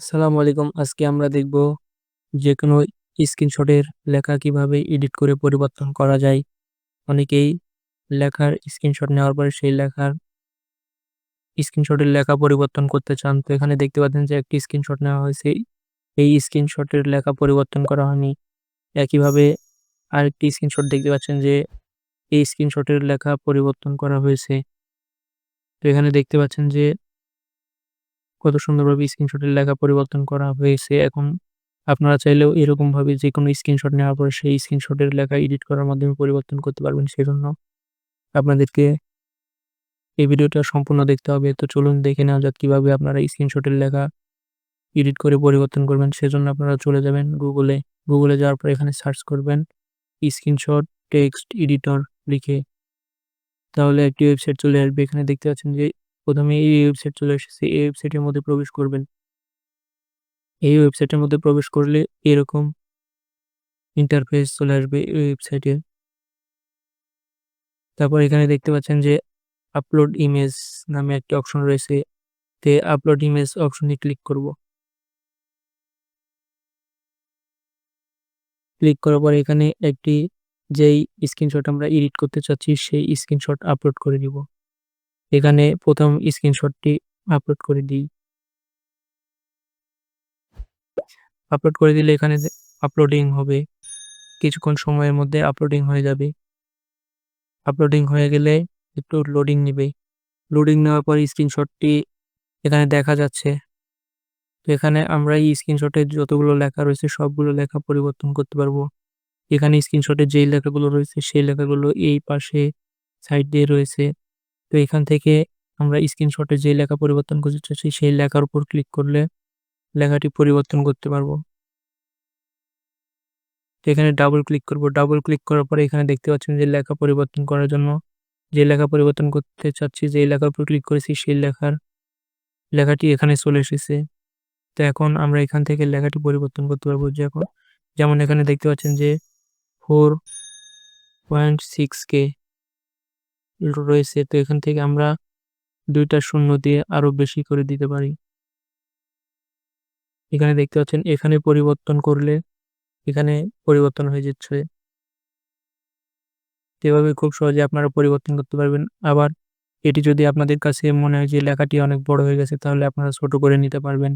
আসসালামু আলাইকুম। আজকে আমরা দেখব যেকোনো স্ক্রিনশটের লেখা কিভাবে এডিট করে পরিবর্তন করা যায়। অনেকেই লেখার স্ক্রিনশট নেওয়ার পরে সেই লেখার স্ক্রিনশটের লেখা পরিবর্তন করতে চান। তো এখানে দেখতে পাচ্ছেন যে একটি স্ক্রিনশট নেওয়া হয়েছে। এই স্ক্রিনশটের লেখা পরিবর্তন করা হয়নি। একইভাবে আরেকটি স্ক্রিনশট দেখতে পাচ্ছেন যে এই স্ক্রিনশটের লেখা পরিবর্তন করা হয়েছে। তো এখানে দেখতে পাচ্ছেন যে কত সুন্দরভাবে স্ক্রিনশটের লেখা পরিবর্তন করা হয়েছে। এখন আপনারা চাইলেও এরকমভাবে যেকোনো স্ক্রিনশট নেওয়ার পরে সেই স্ক্রিনশটের লেখা এডিট করার মাধ্যমে পরিবর্তন করতে পারবেন। সেজন্য আপনাদেরকে এই ভিডিওটা সম্পূর্ণ দেখতে হবে। তো চলুন দেখে নেওয়া যাক কিভাবে আপনারা স্ক্রিনশটের লেখা এডিট করে পরিবর্তন করবেন। সেজন্য আপনারা চলে যাবেন গুগলে। গুগলে যাওয়ার পর এখানে সার্চ করবেন স্ক্রিনশট টেক্সট এডিটর লিখে। তাহলে একটি ওয়েবসাইট চলে আসবে। এখানে দেখতে পাচ্ছেন যে প্রথমে এই ওয়েবসাইট চলে এসেছে। এই ওয়েবসাইটের মধ্যে প্রবেশ করবেন। এই ওয়েবসাইটের মধ্যে প্রবেশ করলে এরকম ইন্টারফেস চলে আসবে এই ওয়েবসাইটে। তারপর এখানে দেখতে পাচ্ছেন যে আপলোড ইমেজ নামে একটি অপশন রয়েছে। আপলোড ইমেজ অপশনে ক্লিক করব। ক্লিক করার পর এখানে একটি যেই স্ক্রিনশট আমরা এডিট করতে চাচ্ছি সেই স্ক্রিনশট আপলোড করে দিব। এখানে প্রথম স্ক্রিনশটটি আপলোড করে দিই। আপলোড করে দিলে এখানে যে আপলোডিং হবে। কিছুক্ষণ সময়ের মধ্যে আপলোডিং হয়ে যাবে। আপলোডিং হয়ে গেলে একটু লোডিং নিবে। লোডিং নেওয়ার পর স্ক্রিনশটটি এখানে দেখা যাচ্ছে। তো এখানে আমরা এই স্ক্রিনশটে যতগুলো লেখা রয়েছে সবগুলো লেখা পরিবর্তন করতে পারবো। এখানে স্ক্রিনশটে যেই লেখাগুলো রয়েছে সেই লেখাগুলো এই পাশে সাইড দিয়ে রয়েছে। তো এখান থেকে আমরা স্ক্রিনশটে যেই লেখা পরিবর্তন করতে চাচ্ছি সেই লেখার উপর ক্লিক করলে লেখাটি পরিবর্তন করতে পারবো। তো এখানে ডাবল ক্লিক করব। ডাবল ক্লিক করার পরে এখানে দেখতে পাচ্ছেন যে লেখা পরিবর্তন করার জন্য যে লেখা পরিবর্তন করতে চাচ্ছি যেই লেখার উপর ক্লিক করেছি সেই লেখাটি এখানে চলে এসেছে। তো এখন আমরা এখান থেকে লেখাটি পরিবর্তন করতে পারবো। যেমন এখানে দেখতে পাচ্ছেন যে 4.6K রয়েছে। তো এখান থেকে আমরা ২ টা শূন্য দিয়ে আরো বেশি করে দিতে পারি। এখানে দেখতে পাচ্ছেন এখানে পরিবর্তন করলে এখানে পরিবর্তন হয়ে যাচ্ছে। এভাবে খুব সহজে আপনারা পরিবর্তন করতে পারবেন। আবার এটি যদি আপনাদের কাছে মনে হয় যে লেখাটি অনেক বড় হয়ে গেছে তাহলে আপনারা ছোট করে নিতে পারবেন।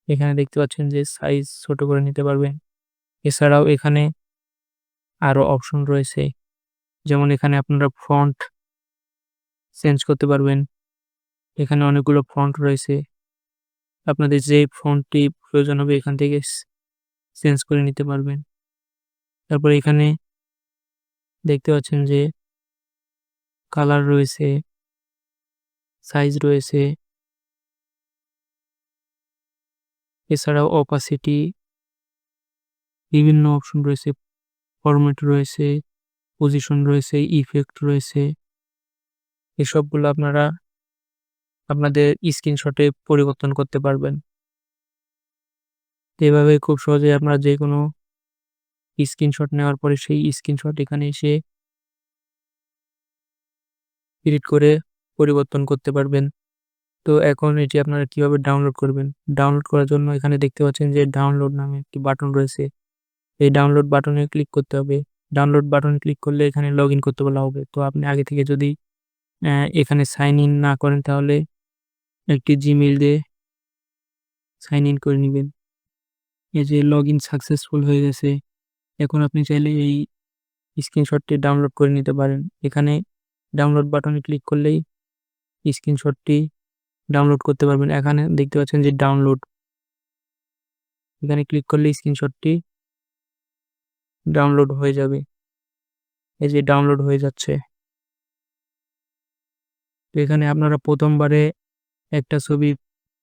এখানে দেখতে পাচ্ছেন যে সাইজ ছোট করে নিতে পারবেন। এছাড়াও এখানে আরো অপশন রয়েছে। যেমন এখানে আপনারা ফন্ট চেঞ্জ করতে পারবেন। এখানে অনেকগুলো ফন্ট রয়েছে। আপনাদের যে ফন্টটি প্রয়োজন হবে এখান থেকে চেঞ্জ করে নিতে পারবেন। তারপর এখানে দেখতে পাচ্ছেন যে কালার রয়েছে, সাইজ রয়েছে। এছাড়াও অপাসিটি বিভিন্ন অপশন রয়েছে, ফরম্যাট রয়েছে, পজিশন রয়েছে, ইফেক্ট রয়েছে। এসবগুলো আপনারা আপনাদের স্ক্রিনশটে পরিবর্তন করতে পারবেন। তো এভাবে খুব সহজেই আপনারা যেকোনো স্ক্রিনশট নেওয়ার পরে সেই স্ক্রিনশট এখানে এসে এডিট করে পরিবর্তন করতে পারবেন। তো এখন এটি আপনারা কিভাবে ডাউনলোড করবেন? ডাউনলোড করার জন্য এখানে দেখতে পাচ্ছেন যে ডাউনলোড নামে একটি বাটন রয়েছে। এই ডাউনলোড বাটনে ক্লিক করতে হবে। ডাউনলোড বাটনে ক্লিক করলে এখানে লগইন করতে বলা হবে। তো আপনি আগে থেকে যদি এখানে সাইন ইন না করেন তাহলে একটি জিমেইল দিয়ে সাইন ইন করে নিবেন। এই যে লগইন সাকসেসফুল হয়ে গেছে। এখন আপনি চাইলে এই স্ক্রিনশটটি ডাউনলোড করে নিতে পারেন। এখানে ডাউনলোড বাটনে ক্লিক করলেই স্ক্রিনশটটি ডাউনলোড করতে পারবেন। এখানে দেখতে পাচ্ছেন যে ডাউনলোড। এখানে ক্লিক করলে স্ক্রিনশটটি ডাউনলোড হয়ে যাবে। এই যে ডাউনলোড হয়ে যাচ্ছে। তো এখানে আপনারা ১ম বারে একটা ছবি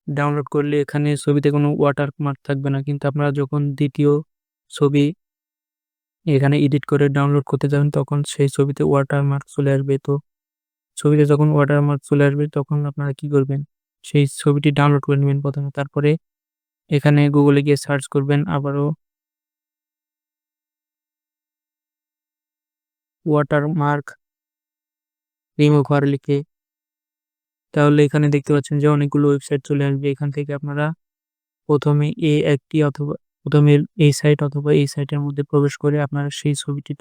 ডাউনলোড করলে এখানে ছবিতে কোনো ওয়াটারমার্ক থাকবে না। কিন্তু আপনারা যখন ২য় ছবি এখানে এডিট করে ডাউনলোড করতে যাবেন তখন সেই ছবিতে ওয়াটারমার্ক চলে আসবে। তো ছবিতে যখন ওয়াটারমার্ক চলে আসবে তখন আপনারা কি করবেন? সেই ছবিটি ডাউনলোড করে নিবেন ১ম এ। তারপরে এখানে গুগলে গিয়ে সার্চ করবেন আবারও ওয়াটারমার্ক রিমুভার লিখে। তাহলে এখানে দেখতে পাচ্ছেন যে অনেকগুলো ওয়েবসাইট চলে আসবে। এখান থেকে আপনারা প্রথমে এই সাইট অথবা এই সাইটের মধ্যে প্রবেশ করে আপনারা সেই ছবিটি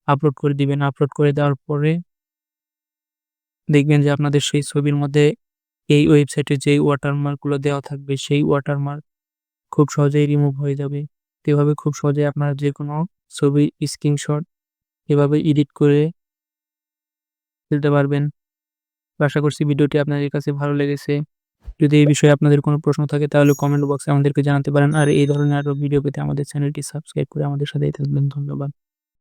আপলোড করে দিবেন। আপলোড করে দেওয়ার পরে দেখবেন যে আপনাদের সেই ছবির মধ্যে এই ওয়েবসাইটে যেই ওয়াটারমার্কগুলো দেওয়া থাকবে সেই ওয়াটারমার্ক খুব সহজেই রিমুভ হয়ে যাবে। তো এভাবে খুব সহজেই আপনারা যেকোনো ছবির স্ক্রিনশট এভাবে এডিট করে ফেলতে পারবেন। তো আশা করছি ভিডিওটি আপনাদের কাছে ভালো লেগেছে। যদি এই বিষয়ে আপনাদের কোনো প্রশ্ন থাকে তাহলে কমেন্ট বক্সে আমাদেরকে জানাতে পারেন। আর এই ধরনের আরো ভিডিও পেতে আমাদের চ্যানেলটি সাবস্ক্রাইব করে আমাদের সাথেই থাকবেন। ধন্যবাদ।